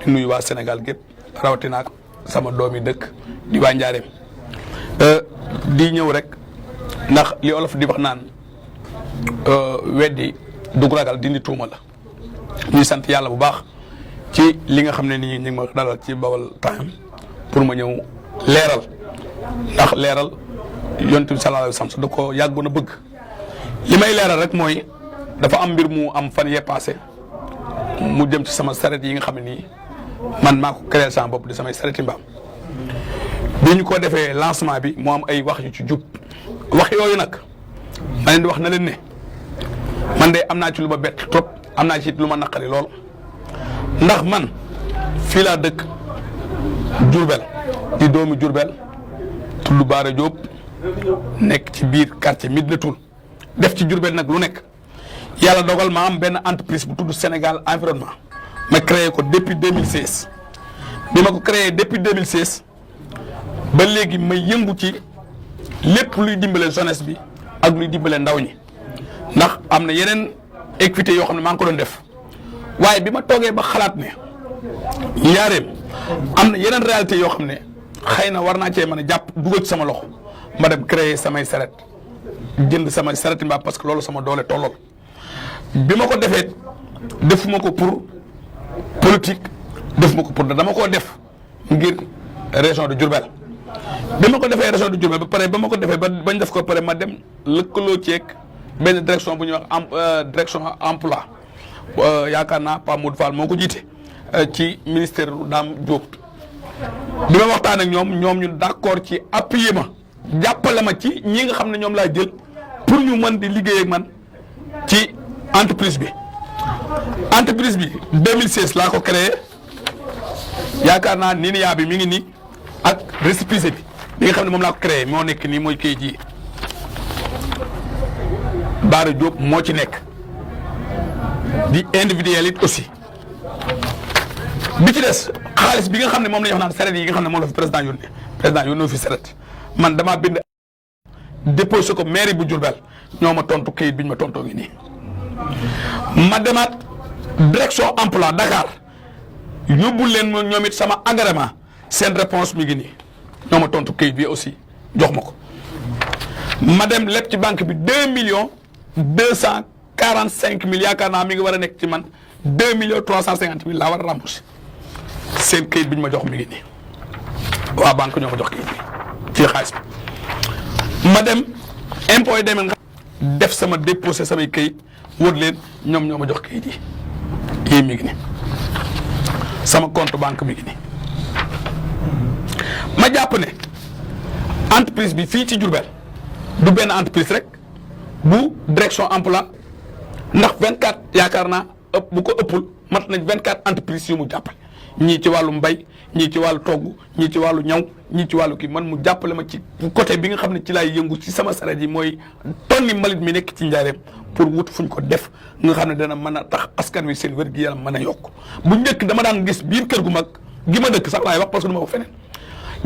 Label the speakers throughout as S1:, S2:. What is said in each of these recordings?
S1: nuyu waa Sénégal gépp rawatina ak sama doomi dëkk di waa Njaareem di ñëw rek ndax li olof di wax naan weddi dug ragal dindi tuuma la ñuy sant yàlla bu baax ci li nga xam ne nii ñu ngi ma dalal ci Baol Times pour ma ñëw leeral ndax leeral yonent bi sallallahu alayhi wa sallam da ko yàggoon a bëgg li may leeral rek mooy dafa am mbir mu am fan yee passé mu jëm ci sama saret yi nga xam ne nii man maa ko créé sama bopp di samay sareti mbaam bi ñu ko defee lancement bi mu am ay wax yu ci jub wax yooyu nag ma leen di wax na leen ne man de am naa ci lu ma bett trop am naa ci lu ma naqari lool ndax man fii laa dëkk Diourbel di doomi Diourbel tudd Bara Diop nekk ci biir quartier Médinatoul def ci Diourbel nag lu nekk yàlla dogal ma am benn entreprise bu tudd Sénégal environnement ma créé ko depuis 2016 bi ma ko créé depuis 2016 ba léegi may yëngu ci lépp luy dimbale jeunesse bi ak luy dimbale ndaw ñi ndax am na yeneen activités yoo xam ne maa ngi ko doon def waaye bi ma toogee ba xalaat ne Njaareem am na yeneen réalité yoo xam ne xëy na war naa cee mën a jàpp dugal ci sama loxo ma dem créer samay saret jënd samay saret mbaa parce que loolu sama doole tollool bi ma ko defee defuma ko pour politique defuma ko pour dama koo def ngir région de Diourbel bi ma ko defee région de Diourbel ba pare ba ma ko defee bañ def ko pare ma dem lëkkaloo ceeg benn direction bu ñuy wax direction emploi yaakaar naa Pa Modou Fall moo ko jiite ci ministère Dame Diop bi ma waxtaan ak ñoom ñu d'accord ci appuyer ma jàppale ma ci ñi nga xam ne ñoom laa jël pour ñu mën di liggéey ak man ci entreprise bi 2016 laa ko créé yaakaar naa NINEA bi mi ngi nii ak récépissé bi nga xam ne moom laa ko créé moo nekk nii mooy kayit yi Bara Diop moo ci nekk di individuel it aussi bi ci des xaalis bi nga xam ne moom la ñu wax naan saret yi nga xam ne moom la fi président yónnee fi saret man damaa bind déposé ko mairie bu Diourbel ñoo ma tontu kayit bi ñu ma tontoo ngi nii ma demaat direction emploi Dakar yóbbul leen ñoom it sama agrément seen réponse mi ngi nii ñoo ma tontu kayit bi aussi jox ma ko ma dem lépp ci banque bi 2,245,000 yaakaar naa mi ngi war a nekk ci man 2,350,000 laa war a remboursé seen kayit bi ñu ma jox mi ngi nii waa banque ñoo ma jox kayit bi ci xaalis bi ma dem impôt yi demee nga def sama déposé samay kayit wër leen ñoom ñoo ma jox kayit yi yii mi ngi nii sama compte banque mi ngi nii ma jàpp ne entreprise bi fii ci Diourbel du benn entreprise rek bu direction emploi ndax 24 yaakaar naa bu ko ëppul mat nañ 24 entreprises yu mu jàppale ñii ci wàllu mbay ñii ci wàllu togg ñii ci wàllu ñaw ñii ci wàllu kii man mu jàppale ma ci côté bi nga xam ne ci laay yëngu ci sama saret yi mooy tonni mbalit mi nekk ci Njaareem pour wut fuñ ko def nga xam ne dana mën a tax askan wi seen wér gi yaram mën a yokk bu njëkk dama daan gis biir kër gu mag gi ma dëkk sax laay wax parce que du ma ko feneen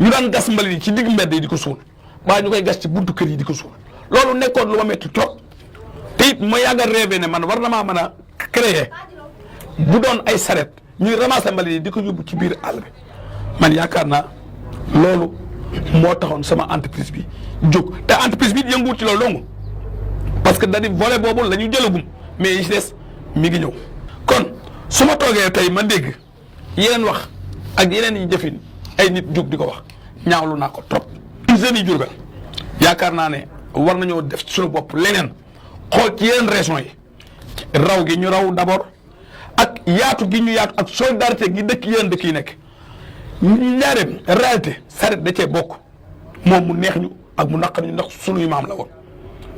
S1: ñu daan gas mbalit yi ci digg mbedd yi di ko suul waaye ñu koy gas ci buntu kër yi di ko suul loolu nekkoon lu ma metti trop te it ma yàgg a rêvé ne man war na maa mën a créer bu doon ay saret ñuy ramasser mbalit yi di ko yóbbu ci biir àll bi man yaakaar naa loolu moo taxoon sama entreprise bi jóg te entreprise bi yënguwut ci loolu dong parce que da-di volet boobu la ñu jëlagum mais yi ci des mi ngi ñëw kon su ma toogee tey ma dégg yeneen wax ak yeneen yi jëfin ay nit jóg di ko wax ñaawlu naa ko trop. jeunes yi Diourbel yaakaar naa ne war nañoo def ci suñu bopp leneen xool ci yeneen régions yi raw gi ñu raw d'abord ak yaatu gi ñu yaatu ak solidarité gi dëkk yeneen dëkk yi nekk Njaareem réalité saret da cee bokk moom mu neex ñu ak mu naqar ñu ndax sunuy maam la woon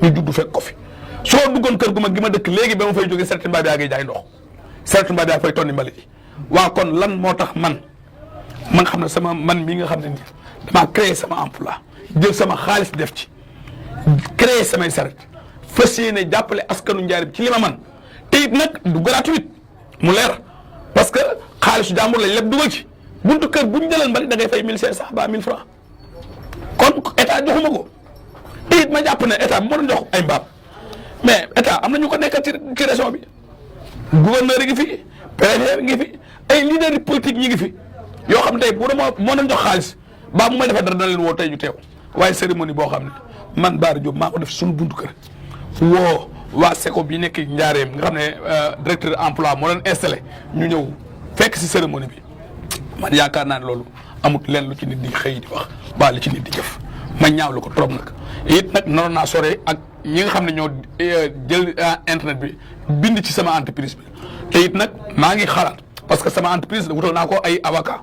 S1: ñu juddu fekk ko fi soo duggoon kër gu mag gi ma dëkk léegi ba ma fay jógee saretu mbaa bi yaa ngi jaay ndox saretu mbaa bi yaa fay tonni mbalit yi waaw kon lan moo tax man nga xam ne sama man mii nga xam ne nii damaa créé sama emploi jël sama xaalis def ci créé samay saret fas yéene jàppale askanu Njaareem ci li ma man te it nag du gratuit mu leer parce que xaalisu jàmbur lañ lépp dugal ci buntu kër bu ñu jëlee mbalit da ngay fay 1500 ba 1000 francs kon état joxuma ko te it ma jàpp ne état bu ma doon jox ay mbaam mais état am na ñu ko nekkal ci région bi gouverneur yi ngi fi préfet ngi fi ay leader politique ñi ngi fi yoo xam tey bu dama moo leen jox xaalis baa mu may defee dara dana leen woo tey ñu teew waaye cérémonie boo xam ne man Bara Diop maa ko def suñu buntu kër woo waa SECO bi nekk Njaareem nga xam ne directeur emploi moo leen installé ñu ñëw fekk si cérémonie bi man yaakaar naa ne loolu amut leen lu ci nit di xëy di wax ba li ci nit di jëf ma ñaawlu ko trop nag it nag naroon naa sore ak ñi nga xam ne ñoo jël internet bi bind ci sama entreprise bi te it nag maa ngi xalaat parce que sama entreprise wutal naa ko ay avocat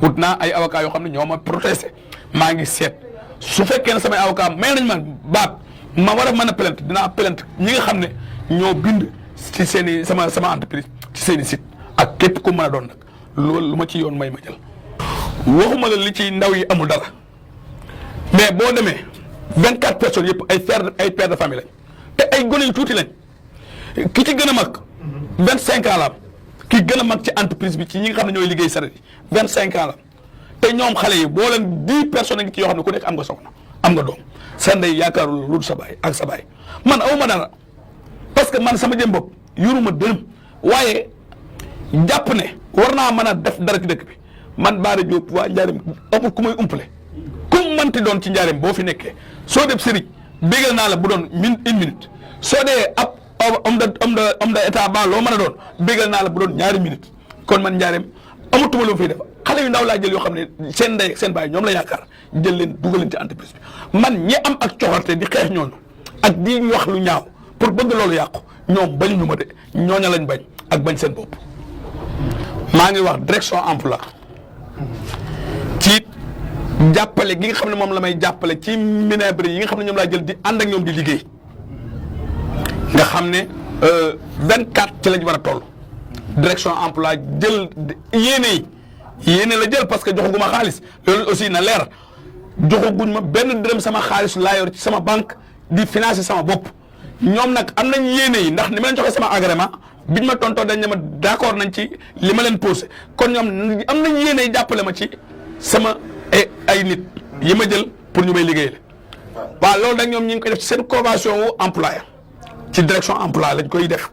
S1: wut naa ay avocat yoo xam ne ñoo ma protesté maa ngi seet su fekkee ne samay avocat may nañ man baat ma war a mën a plainte dinaa plainte ñi nga xam ne ñoo bind ci seen i sama entreprise ci seen i site ak képp ku mën a doon nag loolu lu ma ci yoon may ma jël waxuma la li ci ndaw yi amul dara mais boo demee 24 personnes yëpp ay pères de famille lañ te ay gone yu tuuti lañ ki ci gën a mag 25 ans la am ki gën a mag ci entreprise bi ci ñi nga xam ne ñooy liggéey saret yi 25 ans la te ñoom xale yi boo leen 10 personnes ngi ci yoo xam ne ku nekk am nga soxna am nga doom sa ndey yaakaarul lu dul sa baay ak sa baay man awuma dara parce que man sama jëm bopp yoruma dërëm waaye jàpp ne war naa mën a def dara ci dëkk bi man Bara Diop waa Njaareem amul ku may umpale ku mënti doon ci Njaareem boo fi nekkee soo def sëriñ bégal naa la bu doon une minute soo dee ab homme de état ba loo mën a doon bégal naa la bu doon ñaari minute kon man Njaareem amatuma lu ma fiy def xale yu ndaw laa jël yoo xam ne seen ndey ak seen baay ñoom la yaakaar jël leen dugal leen ci entreprise bi man ñi am ak coxarte di xeex ñooñu ak di wax lu ñaaw pour bëgg loolu yàqu ñoom bañuñu ma de ñooña lañ bañ ak bañ seen bopp. maa ngi wax direction emploi ci jàppale gi nga xam ne moom la may jàppale ci minebre yi nga xam ne ñoom laa jël di ànd ak ñoom di liggéey nga xam ne 24 ci lañ war a toll direction emploi jël yéene la jël parce que joxaguma xaalis loolu aussi na leer joxaguñ ma benn dërëm sama xaalis laa yor ci sama banque di financer sama bopp ñoom nag am nañ yéene yi ndax ni ma leen joxe sama agrément biñ ma tontoo dañ ne ma d'accord nañ ci li ma leen posé kon ñoom am nañ yéene yi jàppale ma ci sama ay nit yi ma jël pour ñu may liggéeyal waaw loolu nag ñoom ñi ngi koy def ci seen convention wu employeur ci direction emploi lañ koy def